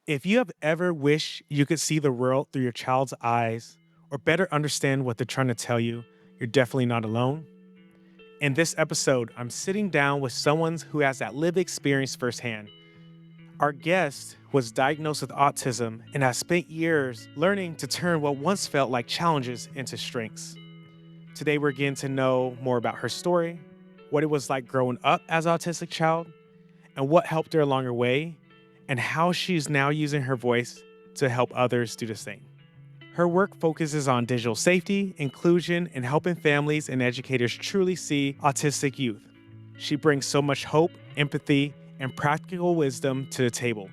If you have ever wished you could see the world through your child's eyes or better understand what they're trying to tell you, you're definitely not alone. In this episode, I'm sitting down with someone who has that lived experience firsthand. Our guest was diagnosed with autism and has spent years learning to turn what once felt like challenges into strengths. Today, we're getting to know more about her story, what it was like growing up as an autistic child, and what helped her along her way, and how she's now using her voice to help others do the same. Her work focuses on digital safety, inclusion, and helping families and educators truly see autistic youth. She brings so much hope, empathy, and practical wisdom to the table.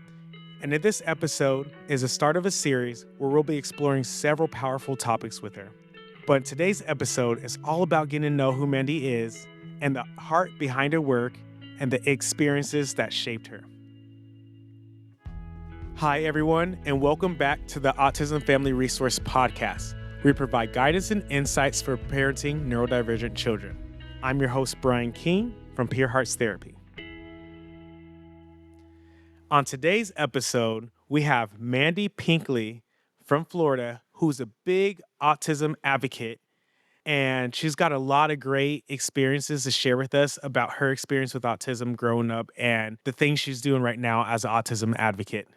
And in this episode is the start of a series where we'll be exploring several powerful topics with her. But today's episode is all about getting to know who Mandy is and the heart behind her work and the experiences that shaped her. Hi, everyone, and welcome back to the Autism Family Resource Podcast. We provide guidance and insights for parenting neurodivergent children. I'm your host, Brian Keene from Pure Hearts Therapy. On today's episode, we have Mandy Pinkley from Florida, who's a big autism advocate, and she's got a lot of great experiences to share with us about her experience with autism growing up and the things she's doing right now as an autism advocate.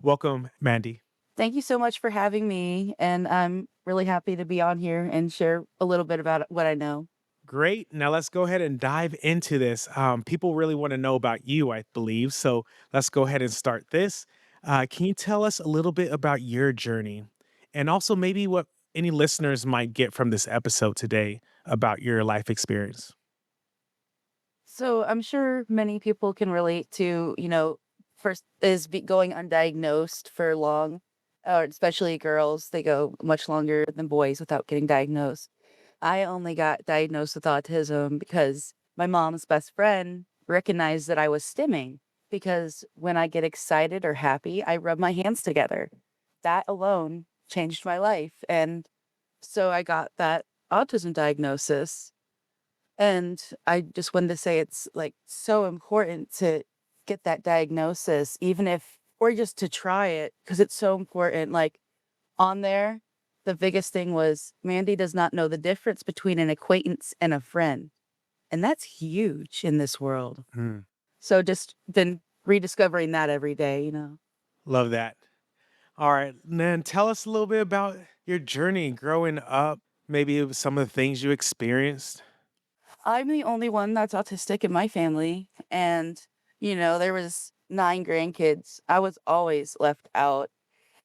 Welcome, Mandy. Thank you so much for having me. And I'm really happy to be on here and share a little bit about what I know. Great. Now let's go ahead and dive into this. People really want to know about you, I believe. So let's go ahead and start this. Can you tell us a little bit about your journey and also maybe what any listeners might get from this episode today about your life experience? So I'm sure many people can relate to, first is going undiagnosed for long, or especially girls, they go much longer than boys without getting diagnosed. I only got diagnosed with autism because my mom's best friend recognized that I was stimming because when I get excited or happy, I rub my hands together. That alone changed my life. And so I got that autism diagnosis. And I just wanted to say it's like so important to get that diagnosis, even if, or just to try it, because it's so important. Like on there, the biggest thing was Mandy does not know the difference between an acquaintance and a friend. And that's huge in this world. Hmm. So just been rediscovering that every day. Love that. All right. Then tell us a little bit about your journey growing up, maybe it was some of the things you experienced. I'm the only one that's autistic in my family. And, there was 9 grandkids. I was always left out.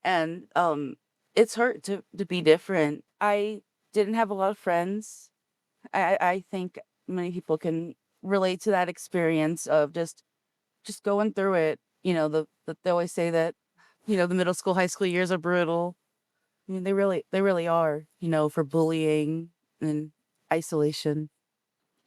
And it's hurt to be different. I didn't have a lot of friends. I think many people can relate to that experience of just going through it. They always say that, the middle school, high school years are brutal. I mean, they really are, for bullying and isolation.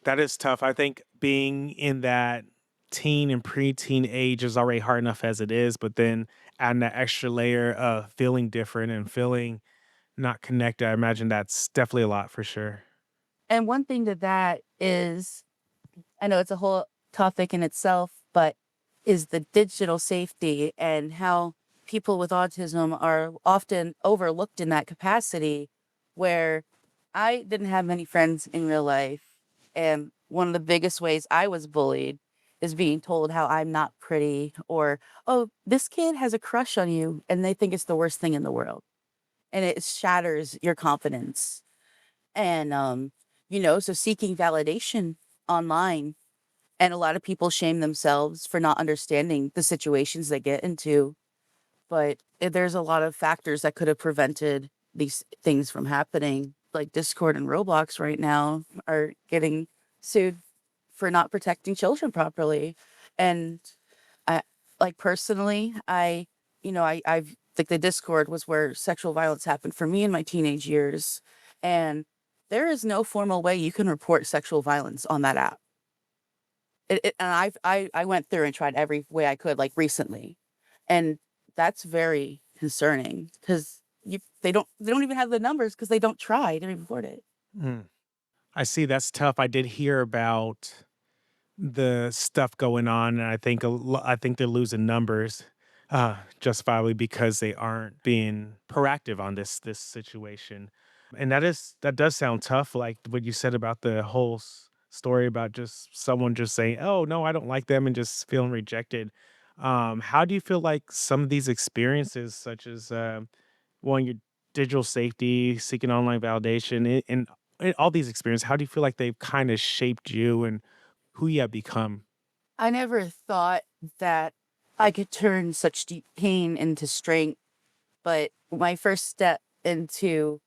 That is tough. I think being in that teen and preteen age is already hard enough as it is, but then adding that extra layer of feeling different and feeling not connected, I imagine that's definitely a lot for sure. And one thing to that is, I know it's a whole topic in itself, but is the digital safety and how people with autism are often overlooked in that capacity, where I didn't have many friends in real life. And one of the biggest ways I was bullied is being told how I'm not pretty, or, oh, this kid has a crush on you. And they think it's the worst thing in the world. And it shatters your confidence. And, so seeking validation online, and a lot of people shame themselves for not understanding the situations they get into. But there's a lot of factors that could have prevented these things from happening. Like Discord and Roblox right now are getting sued for not protecting children properly. And I, like personally, I've like the Discord was where sexual violence happened for me in my teenage years. And there is no formal way you can report sexual violence on that app. And I went through and tried every way I could, like recently, and that's very concerning because they don't even have the numbers because they don't try to report it. Mm. I see that's tough. I did hear about the stuff going on, and I think they're losing numbers. justifiably because they aren't being proactive on this situation. And that does sound tough, like what you said about the whole story about just someone just saying, "Oh no, I don't like them," and just feeling rejected. How do you feel like some of these experiences, such as one, your digital safety, seeking online validation, and all these experiences, how do you feel like they've kind of shaped you and who you have become? I never thought that I could turn such deep pain into strength, but my first step into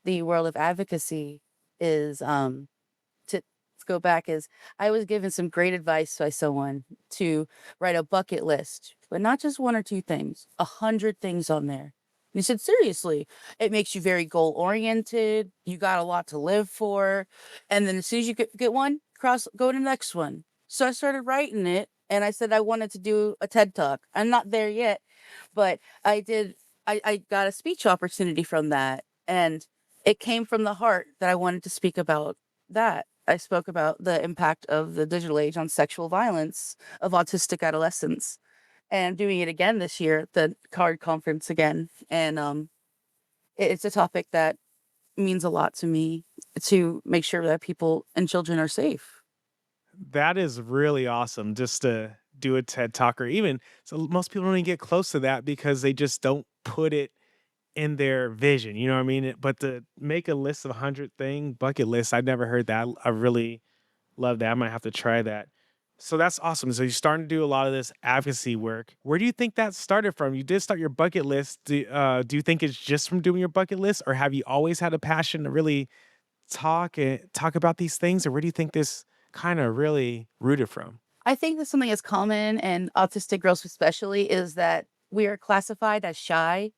the world of advocacy is to go back is I was given some great advice by someone to write a bucket list, but not just one or two things, 100 things on there. And he said, seriously, it makes you very goal oriented. You got a lot to live for. And then as soon as you get one, go to the next one. So I started writing it and I said I wanted to do a TED talk. I'm not there yet, but I did. I got a speech opportunity from that. And it came from the heart that I wanted to speak about that. I spoke about the impact of the digital age on sexual violence of autistic adolescents. And I'm doing it again this year at the CARD conference again. And it's a topic that means a lot to me to make sure that people and children are safe. That is really awesome just to do a TED Talk or even so most people don't even get close to that because they just don't put it in their vision, you know what I mean? But to make a list of 100 bucket list, I've never heard that. I really love that. I might have to try that. So that's awesome. So you're starting to do a lot of this advocacy work. Where do you think that started from? You did start your bucket list. Do you think it's just from doing your bucket list, or have you always had a passion to really talk about these things, or where do you think this kind of really rooted from? I think that something that's common and autistic girls especially is that we are classified as shy.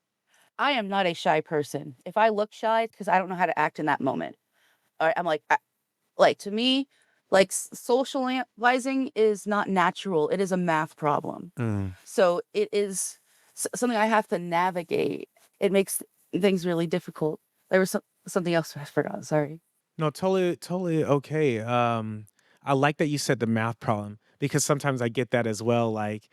I am not a shy person. If I look shy, it's because I don't know how to act in that moment. Or I'm like to me, like socializing is not natural. It is a math problem. Mm. So it is something I have to navigate. It makes things really difficult. There was something else I forgot. Sorry. No, totally okay. I like that you said the math problem because sometimes I get that as well. Like,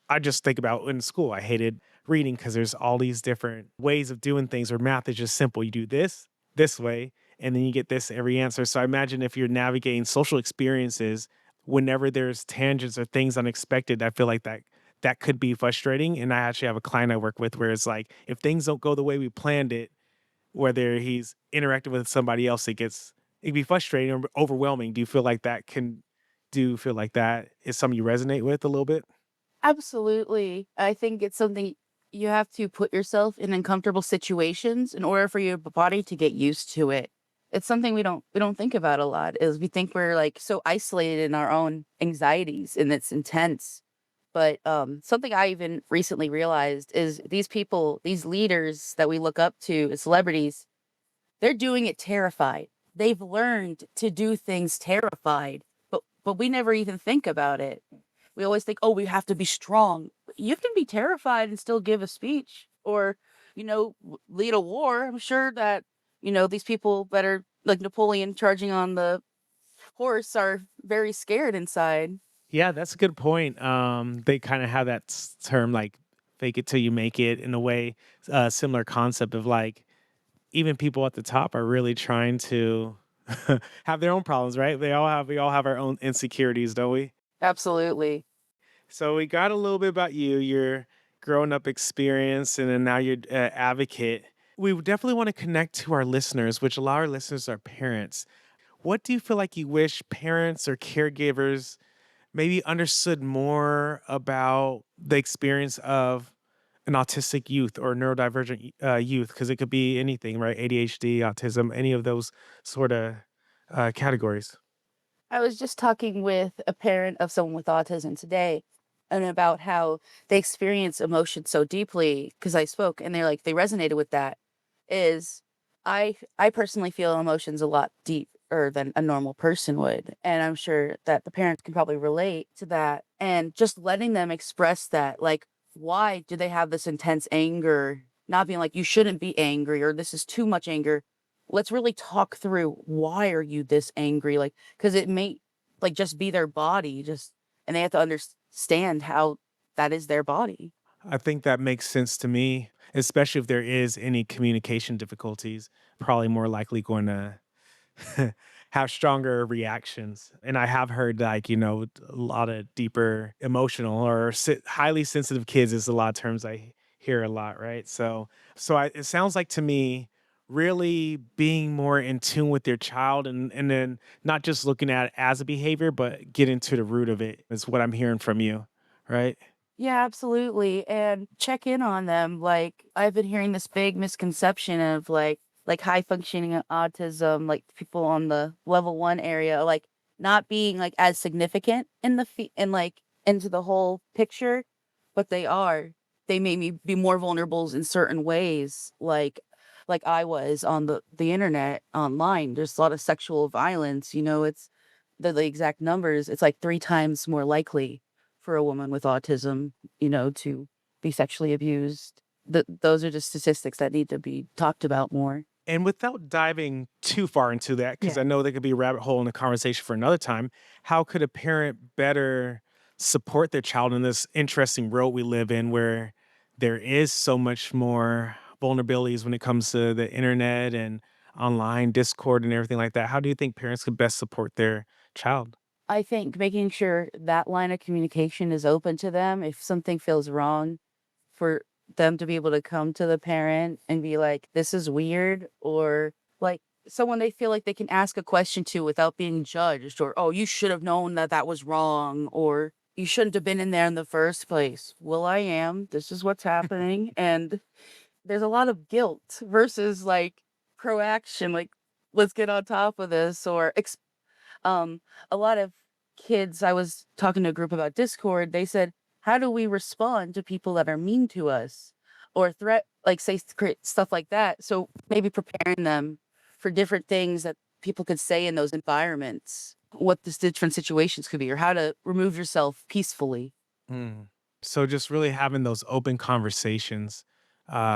I just think about in school, I hated reading because there's all these different ways of doing things where math is just simple. You do this way, and then you get this every answer. So I imagine if you're navigating social experiences, whenever there's tangents or things unexpected, I feel like that could be frustrating. And I actually have a client I work with where it's like if things don't go the way we planned it, whether he's interacting with somebody else, it can be frustrating or overwhelming. Do you feel like that is something you resonate with a little bit? Absolutely. I think it's something you have to put yourself in uncomfortable situations in order for your body to get used to it. It's something we don't think about a lot is we think we're like so isolated in our own anxieties and it's intense. But something I even recently realized is these people, these leaders that we look up to as celebrities, they're doing it terrified. They've learned to do things terrified, but we never even think about it. We always think, "Oh, we have to be strong." You can be terrified and still give a speech or, lead a war. I'm sure that, these people that are like Napoleon charging on the horse are very scared inside. Yeah, that's a good point. They kind of have that term like fake it till you make it in a way, similar concept of like even people at the top are really trying to have their own problems, right? We all have our own insecurities, don't we? Absolutely. So we got a little bit about you, your growing up experience, and then now you're an advocate. We would definitely want to connect to our listeners, which a lot of our listeners are parents. What do you feel like you wish parents or caregivers maybe understood more about the experience of an autistic youth or neurodivergent youth? Because it could be anything, right? ADHD, autism, any of those sort of categories. I was just talking with a parent of someone with autism today and about how they experience emotion so deeply because I spoke and they're like they resonated with that is I personally feel emotions a lot deeper than a normal person would and I'm sure that the parents can probably relate to that and just letting them express that like why do they have this intense anger not being like you shouldn't be angry or this is too much anger. Let's really talk through why are you this angry like because it may just be their body just and they have to understand how that is their body. I think that makes sense to me, especially if there is any communication difficulties, probably more likely going to have stronger reactions. And I have heard like, a lot of deeper emotional or highly sensitive kids is a lot of terms I hear a lot, right? It sounds like to me really being more in tune with your child and then not just looking at it as a behavior, but getting to the root of it is what I'm hearing from you, right? Yeah, absolutely. And check in on them. Like I've been hearing this big misconception of like high functioning autism, like people on the level 1 area, like not being like as significant in in like into the whole picture, but they are. They may be more vulnerable in certain ways, like I was on the internet online. There's a lot of sexual violence, it's the exact numbers. It's like 3 times more likely for a woman with autism, to be sexually abused. Those are just statistics that need to be talked about more. And without diving too far into that, because Yeah. I know there could be a rabbit hole in a conversation for another time, how could a parent better support their child in this interesting world we live in where there is so much more vulnerabilities when it comes to the internet and online Discord and everything like that? How do you think parents could best support their child? I think making sure that line of communication is open to them if something feels wrong, for them to be able to come to the parent and be like, "This is weird," or like someone they feel like they can ask a question to without being judged, or, "Oh, you should have known that that was wrong," or, "You shouldn't have been in there in the first place." Well, I am. This is what's happening. And there's a lot of guilt versus like proaction, like, let's get on top of this, or um, a lot of kids, I was talking to a group about Discord, they said, "How do we respond to people that are mean to us or like say stuff like that?" So maybe preparing them for different things that people could say in those environments, what the different situations could be, or how to remove yourself peacefully. Mm. So just really having those open conversations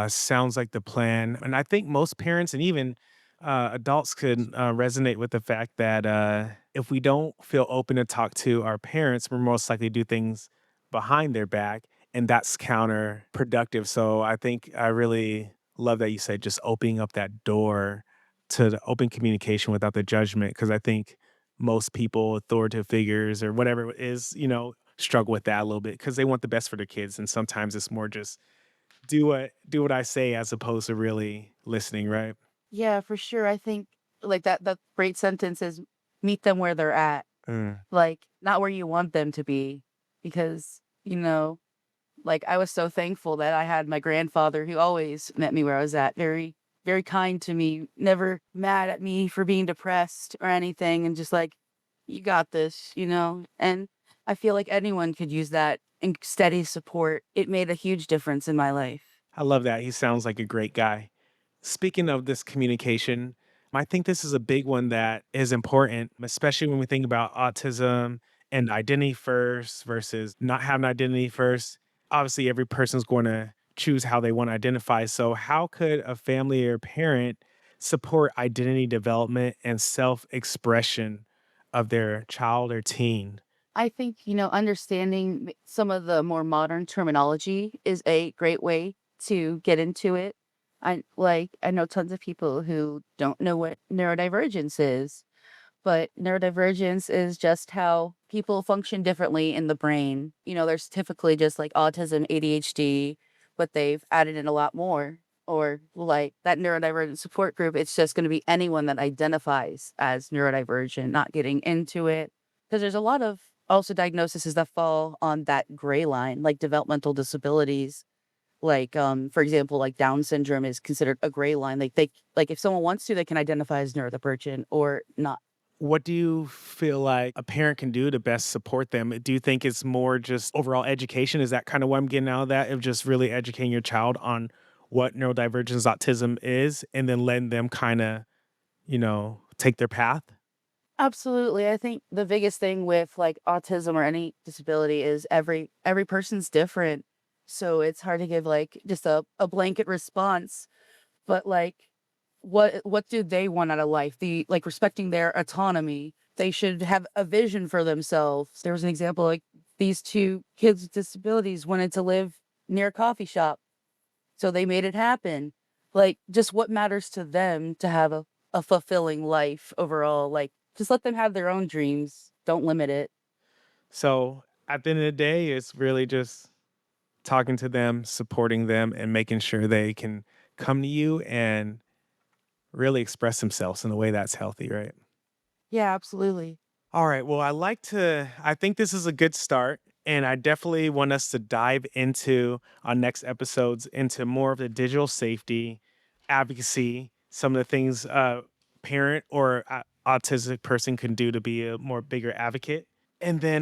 sounds like the plan. And I think most parents and even adults could resonate with the fact that if we don't feel open to talk to our parents, we're most likely to do things behind their back, and that's counterproductive. So I think I really love that you said just opening up that door to the open communication without the judgment, because I think most people, authoritative figures or whatever it is, struggle with that a little bit because they want the best for their kids, and sometimes it's more just do what I say as opposed to really listening, right? Yeah, for sure. I think like that great sentence is, meet them where they're at, Mm. like not where you want them to be, because like, I was so thankful that I had my grandfather who always met me where I was at, very, very kind to me, never mad at me for being depressed or anything, and just like, "You got this." And I feel like anyone could use that and steady support. It made a huge difference in my life. I love that. He sounds like a great guy. Speaking of this communication, I think this is a big one that is important, especially when we think about autism and identity first versus not having identity first. Obviously, every person's going to choose how they want to identify. So, how could a family or parent support identity development and self expression of their child or teen? I think, understanding some of the more modern terminology is a great way to get into it. I know tons of people who don't know what neurodivergence is. But neurodivergence is just how people function differently in the brain. There's typically just like autism, ADHD, but they've added in a lot more. Or like that neurodivergent support group, it's just going to be anyone that identifies as neurodivergent, not getting into it. Because there's a lot of also diagnoses that fall on that gray line, like developmental disabilities. Like, for example, like Down syndrome is considered a gray line. Like if someone wants to, they can identify as neurodivergent or not. What do you feel like a parent can do to best support them? Do you think it's more just overall education? Is that kind of what I'm getting out of that? Of just really educating your child on what neurodivergence autism is and then letting them kind of, take their path? Absolutely. I think the biggest thing with like autism or any disability is every person's different. So it's hard to give like just a blanket response. But like what do they want out of life? The like respecting their autonomy. They should have a vision for themselves. There was an example like these two kids with disabilities wanted to live near a coffee shop. So they made it happen. Like, just what matters to them to have a fulfilling life overall. Like, just let them have their own dreams. Don't limit it. So at the end of the day, it's really just talking to them, supporting them, and making sure they can come to you and really express themselves in a way that's healthy, right? Yeah, absolutely. All right. Well, I think this is a good start. And I definitely want us to dive into our next episodes into more of the digital safety, advocacy, some of the things a parent or autistic person can do to be a more bigger advocate. And then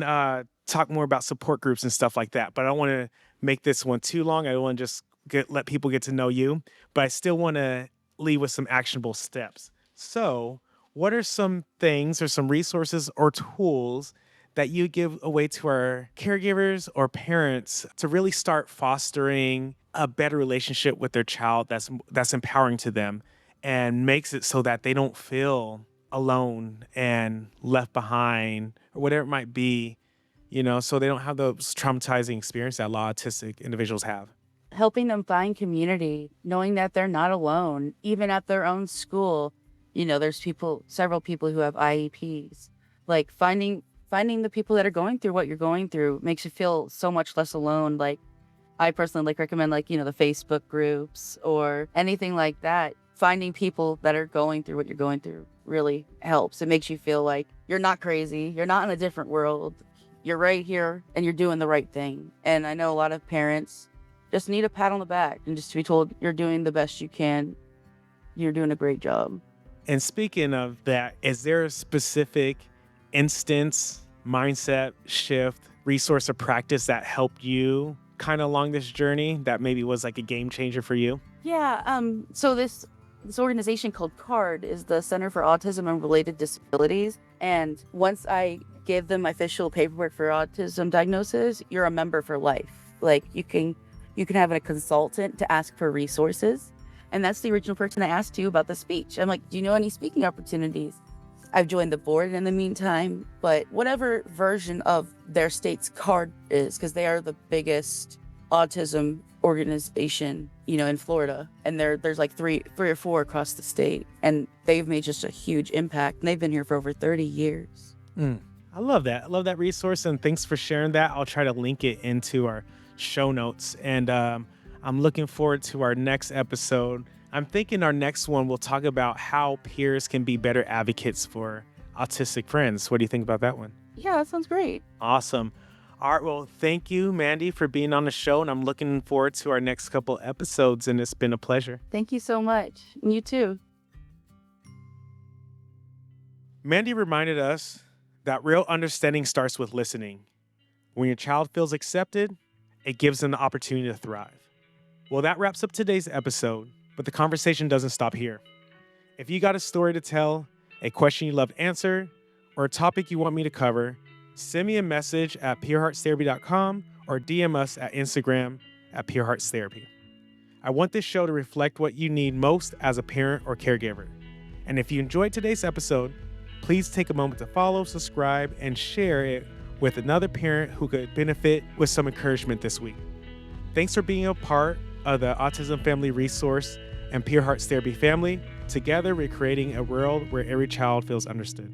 talk more about support groups and stuff like that. But I don't want to make this one too long. I don't want to just let people get to know you, but I still want to leave with some actionable steps. So, what are some things or some resources or tools that you give away to our caregivers or parents to really start fostering a better relationship with their child that's empowering to them and makes it so that they don't feel alone and left behind or whatever it might be, so they don't have those traumatizing experiences that a lot of autistic individuals have. Helping them find community, knowing that they're not alone, even at their own school. There's several people who have IEPs. Like finding the people that are going through what you're going through makes you feel so much less alone. Like I personally recommend the Facebook groups or anything like that. Finding people that are going through what you're going through really helps. It makes you feel like you're not crazy. You're not in a different world. You're right here and you're doing the right thing. And I know a lot of parents just need a pat on the back and just to be told you're doing the best you can. You're doing a great job. And speaking of that, is there a specific instance, mindset shift, resource or practice that helped you kind of along this journey that maybe was like a game changer for you? Yeah. So this organization called CARD is the Center for Autism and Related Disabilities. And once I gave them my official paperwork for autism diagnosis, you're a member for life. Like you can have a consultant to ask for resources. And that's the original person I asked you about the speech. I'm like, do you know any speaking opportunities? I've joined the board in the meantime, but whatever version of their state's CARD is, because they are the biggest autism organization, in Florida. And there's like three or four across the state. And they've made just a huge impact. And they've been here for over 30 years. I love that. I love that resource. And thanks for sharing that. I'll try to link it into our show notes. And I'm looking forward to our next episode. I'm thinking our next one, we'll talk about how peers can be better advocates for autistic friends. What do you think about that one? Yeah, that sounds great. Awesome. All right. Well, thank you, Mandy, for being on the show. And I'm looking forward to our next couple episodes. And it's been a pleasure. Thank you so much. You too. Mandy reminded us that real understanding starts with listening. When your child feels accepted, it gives them the opportunity to thrive. Well, that wraps up today's episode, but the conversation doesn't stop here. If you got a story to tell, a question you love answered, or a topic you want me to cover, send me a message at pureheartstherapy.com or DM us at Instagram at pureheartstherapy. I want this show to reflect what you need most as a parent or caregiver. And if you enjoyed today's episode, please take a moment to follow, subscribe, and share it with another parent who could benefit with some encouragement this week. Thanks for being a part of the Autism Family Resource and Pure Hearts Therapy family. Together, we're creating a world where every child feels understood.